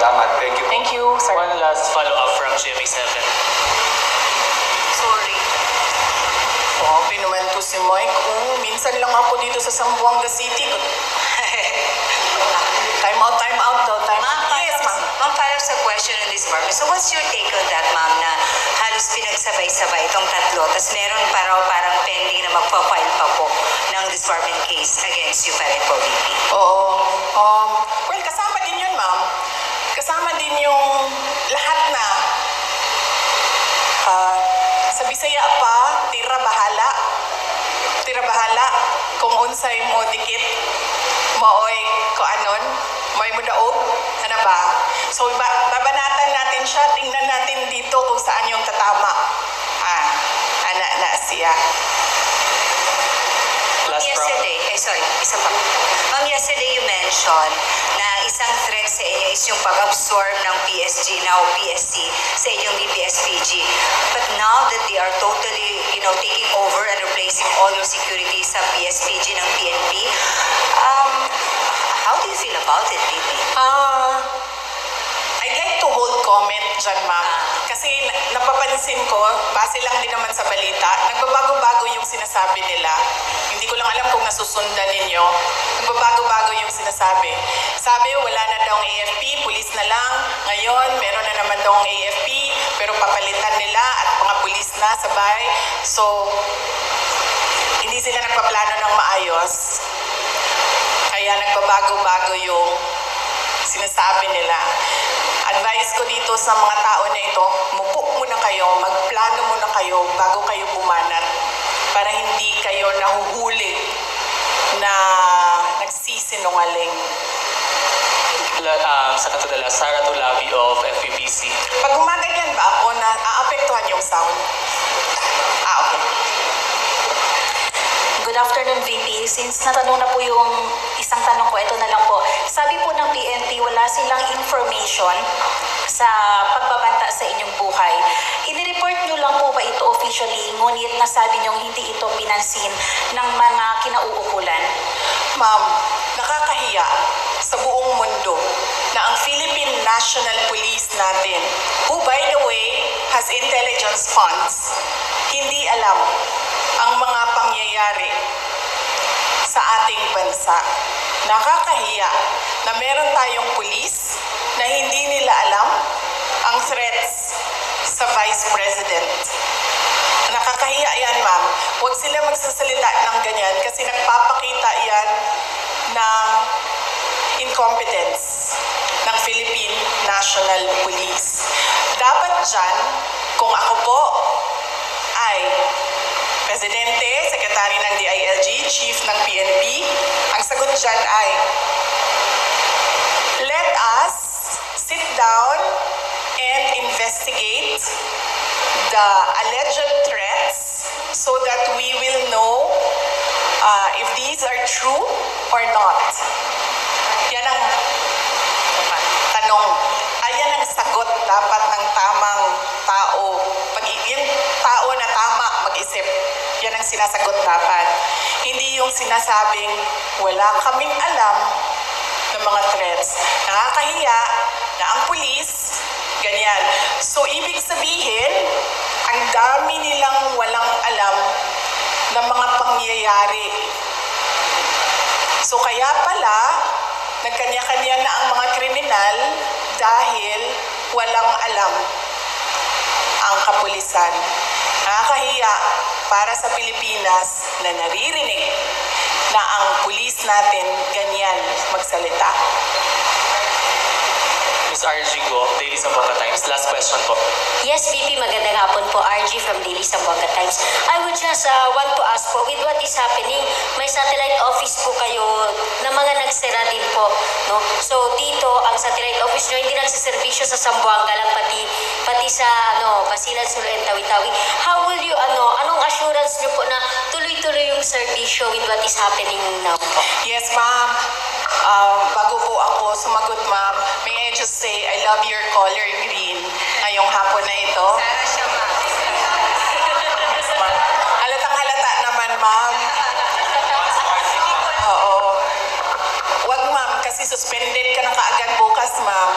Salamat. Thank you. Thank you, sir. One last follow-up from GMA7. Sorry. Grabe naman to si Mike. Minsan lang ako dito sa Zamboanga City. Time out daw. Yes, ma'am. Ma'am, para sa question in this department. So what's your take on that, ma'am, na halos pinagsabay-sabay itong tatlo, tapos meron parang pending na magpa-file pa po ng disbarment case against you pa rin po, VP? Oo. Well, kasama din yun, ma'am. Kasama din yung lahat na sa Bisaya pa, tira bahala. Tira bahala. Kung unsay mo dikit, maoy ko anon, may mo daog, ano ba? So, babanatan natin siya, tingnan natin dito kung saan yung tatama. Anak na siya. Last Yesterday, isa pa. Ma'am, yesterday you mentioned na isang threat sa inyo is yung pag-absorb ng PSG, now PSC, sa inyong BPSPG. But now that they are totally, taking over and replacing all your security sa PSPG ng PNP, how do you feel about it, VP? I'd like to hold comment dyan, ma'am. Kasi napapansin ko, base lang din naman sa balita, nagbabago-bago yung sinasabi nila. Hindi ko lang alam kung nasusundan ninyo. Nagbabago-bago yung sinasabi. Sabi, wala na daw ang AFP, pulis na lang. Ngayon, meron na naman daw ang AFP, pero papalitan nila at mga pulis na sabay. So, hindi sila nagpaplano ng maayos. Kaya nagbabago-bago yung sinasabi nila. Advice ko dito sa mga tao na ito, mupo muna kayo, magplano muna kayo bago kayo bumanat para hindi kayo nahuhuli na nagsisinungaling. Sa katulala, Sara Tulavi of FEBC. Pag gumaganyan ba ako, na aapektuhan yung sound? Okay. Good afternoon, VP. Since natanong na po yung isang tanong ko, ito na lang po. Sabi po ng PNP, wala silang information sa pagbabanta sa inyong buhay. Inireport nyo lang po ba ito officially, ngunit nasabi nyo hindi ito pinansin ng mga kinauukulan? Ma'am, nakakahiya sa buong mundo na ang Philippine National Police natin, who by the way has intelligence funds, hindi alam ang mga pangyayari sa ating bansa. Nakakahiya na meron tayong pulis na hindi nila alam ang threats sa Vice President. Nakakahiya yan, ma'am. Huwag sila magsasalita ng ganyan kasi nagpapakita yan ng incompetence ng Philippine National Police. Dapat dyan, kung ako po ay Presidente, Sekretary ng DILG, Chief ng PNP, ang sagot dyan ay, let us sit down and investigate the alleged threats so that we will know if these are true or not. Yan ang tanong. Ayan ang sagot dapat ng tamang tao. Yung tao na tama mag-isip, yan ang sinasagot dapat. Hindi yung sinasabing wala kaming alam ng mga threats. Nakakahiya na ang pulis, ganyan. So, ibig sabihin, ang dami nilang walang alam ng mga pangyayari. So, kaya pala, nagkanya-kanya na ang mga kriminal dahil walang alam ang kapulisan. Nakakahiya para sa Pilipinas na naririnig na ang pulis natin ganyan magsalita. Ms. RG Go, Daily Zamboanga Times. Last question po. Yes, VP, magandang hapon po. RG from Daily Zamboanga Times. I would just want to ask po, with what is happening, may satellite office po kayo na mga nagsira din po, no? So, dito, ang satellite office nyo, hindi nagsiservisyo sa Zamboanga lang, pati sa, Basilan, Sulu, and Tawi-Tawi. How will you, anong assurance nyo po na tuloy-tuloy yung serbisyo with what is happening now po? Yes, ma'am. Bago po ako sumagot, ma'am, may I just say, I love your color green ngayong hapon na ito. Sana siya, ma'am. Yes, ma'am. Halatang halata naman, ma'am. Oo. Wag, ma'am, kasi suspended ka na kaagad bukas, ma'am.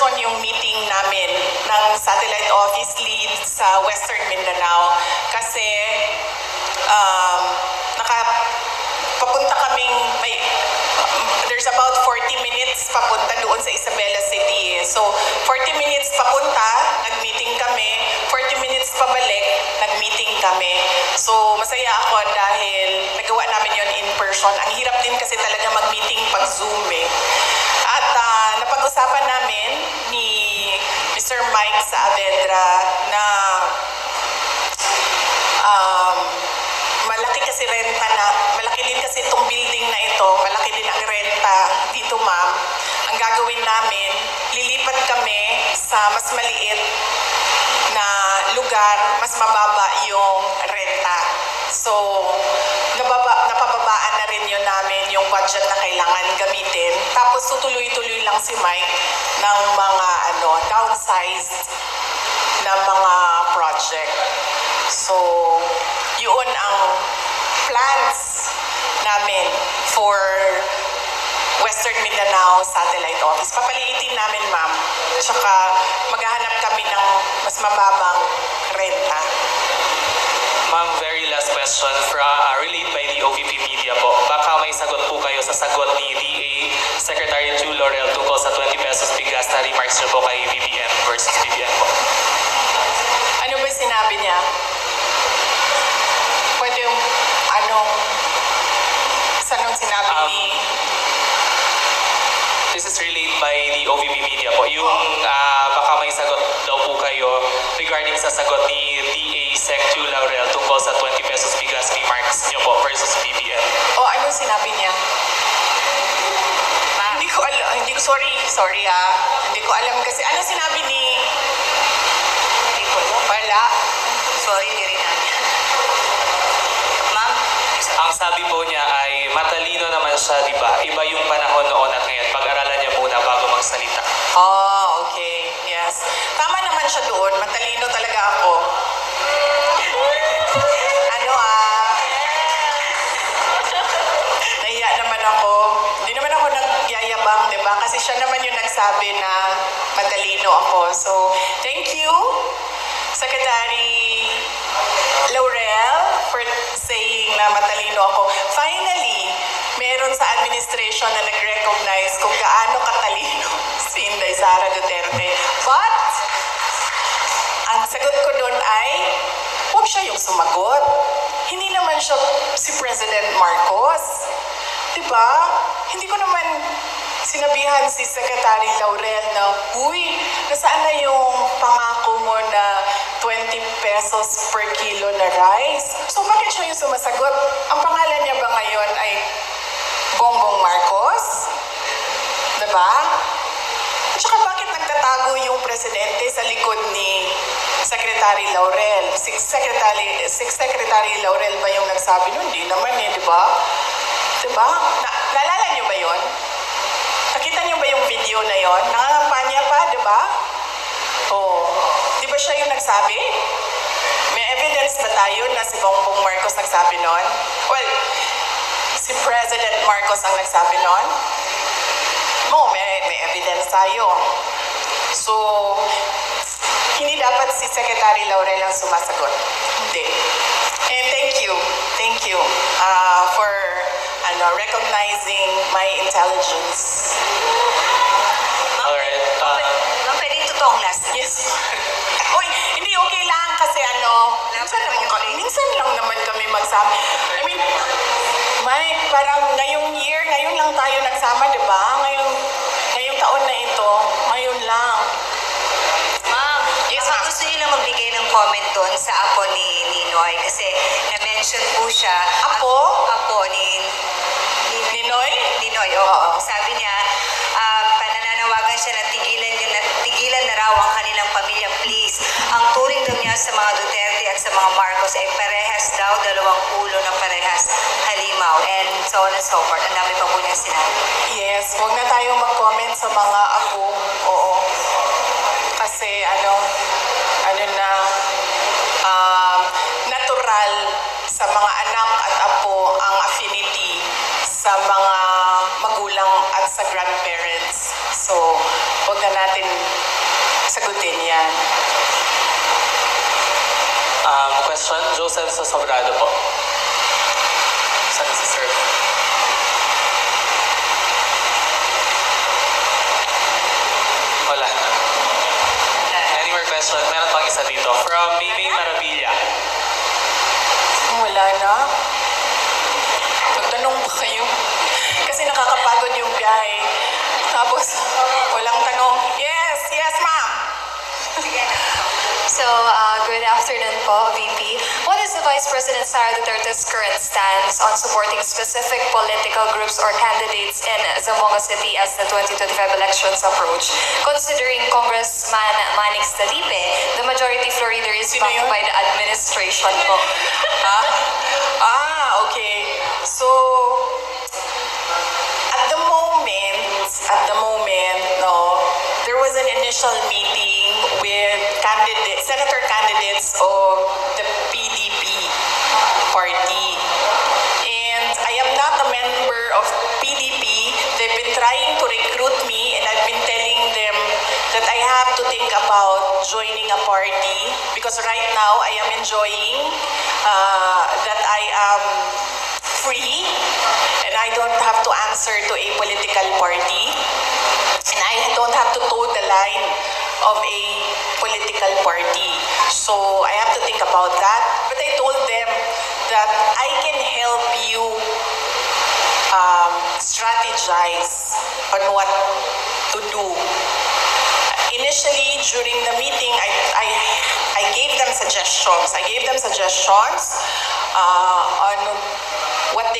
person yung meeting namin ng satellite office lead sa Western Mindanao kasi papunta kaming there's about 40 minutes papunta doon sa Isabela City. So 40 minutes papunta, nag-meeting kami. 40 minutes pabalik, nag-meeting kami. So masaya ako dahil nagawa namin yon in person. Ang hirap din kasi talaga mag-meeting pag Zoom eh. At napag-usapan namin ni Mr. Mike Saavedra na malaki kasi renta na, malaki din kasi itong building na ito, malaki din ang renta dito ma'am. Ang gagawin namin, lilipat kami sa mas maliit na lugar, mas mababa yung renta. So, napababaan na rin yun namin yung budget na kailangan gamitin. Tapos tutuloy-tuloy lang si Mike ng mga downsized na mga project. So, yun ang plans namin for Western Mindanao Satellite Office. Papaliitin namin, ma'am. Tsaka maghahanap kami ng mas mababang renta. Ma'am, very last question relayed by the OVP Media po. Baka may sagot po kayo sa sagot ni DA Secretary Chu Laurel tungkol sa 20 pesos bigas na remarks niyo po kay BBM versus BBM po. Ano ba sinabi niya? Pwede yung saan sinabi ni... This is relayed by the OVP Media po. Yung baka may sagot daw po kayo regarding sa sagot ni DA Sec Chu Laurel tungkol sa 20 pesos bigas remarks niyo po versus BBM. Anong sinabi niya? Hindi ko alam. Sorry Hindi ko alam kasi ano sinabi ni... Hindi ko alam. Wala. Sorry, hindi rin namin. Ma'am? Ang sabi po niya ay matalino naman siya, di ba? Iba yung panahon noon at ngayon. Pag-aralan niya muna bago magsalita. Okay. Yes. Tama naman siya doon. Matalino talaga ako. Nahiya naman ako. Hindi naman ako nagyayabang, di ba? Kasi siya naman yung nagsabi na matalino ako. So, thank you, Secretary Laurel, for saying na matalino ako. Finally, meron sa administration na nag-recognize kung gaano katalino si Inday Sara Duterte. But, ang sagot ko doon ay, huwag siya yung sumagot. Hindi naman siya si President Marcos. Diba? Hindi ko naman sinabihan si Secretary Laurel na, uy, nasaan na yung pangako mo na 20 pesos per kilo na rice? So bakit siya yung sumasagot? Ang pangalan niya ba ngayon ay Bongbong Marcos? Diba? At saka bakit nagtatago yung presidente sa likod ni Secretary Laurel? Si Secretary Laurel ba yung nagsabi nun? Hindi naman eh, di ba? Diba? Naalala niyo ba yon? Nakita niyo ba yung video na yon? Nangangampanya pa, di ba? Di ba siya yung nagsabi? May evidence ba tayo na si Bongbong Marcos nagsabi nun? Well, si President Marcos ang nagsabi nun? May evidence tayo. So, hindi dapat si Secretary Laurel ang sumasagot. Hindi. And thank you for recognizing my intelligence. Alright. Ma'am, pwede totoong last na. Yes. Uy, hindi okay lang kasi minsan lang naman kami magsama. I mean, parang ngayon lang tayo nagsama, di ba? Ngayong taon na ito, ngayon lang. Ma'am, Yes, baka ma'am. gusto niyo lang magbigay ng comment doon sa apo ni Ninoy kasi na-mention po siya. Apo? Apo ni Ninoy? Ninoy, Oo. Sabi niya, panananawagan siya na tigilan na raw ang kanilang pamilya, please. Ang turing daw niya sa mga Duterte at sa mga Marcos ay parehas daw, dalawang ulo na parehas halimaw, and so on and so forth. Ang dami pa po niya sinabi. Yes, huwag na tayong mag-comment sa mga apo. Oo. Kasi natural sa mga anak at apo ang affinity sa mga magulang at sa grandparents. So, huwag na natin sagutin yan. Question, Joseph Sobrado po. Saan si sir? Wala. Any more question? Meron pang isa dito. From Maymay Maravilla. Wala na. Magtanong pa kayo. Kasi nakakapagod yung biyahe. Tapos, walang tanong. Yes, yes ma'am. So, good afternoon po, VP. What is the Vice President Sara Duterte's current stance on supporting specific political groups or candidates in Zamboanga City as the 2025 elections approach? Considering Congressman Manix Dalipe, the majority floor leader is Sino backed yun? by the administration po. Ha? Okay. So, at the moment, no, there was an initial meeting with senator candidates of the PDP party. And I am not a member of PDP. They've been trying to recruit me and I've been telling them that I have to think about joining a party because right now I am enjoying that I am free and I don't have to answer to a political party and I don't have to toe the line of a political party. So I have to think about that. But I told them that I can help you strategize on what to do. Initially, during the meeting, I gave them suggestions. I gave them suggestions on what they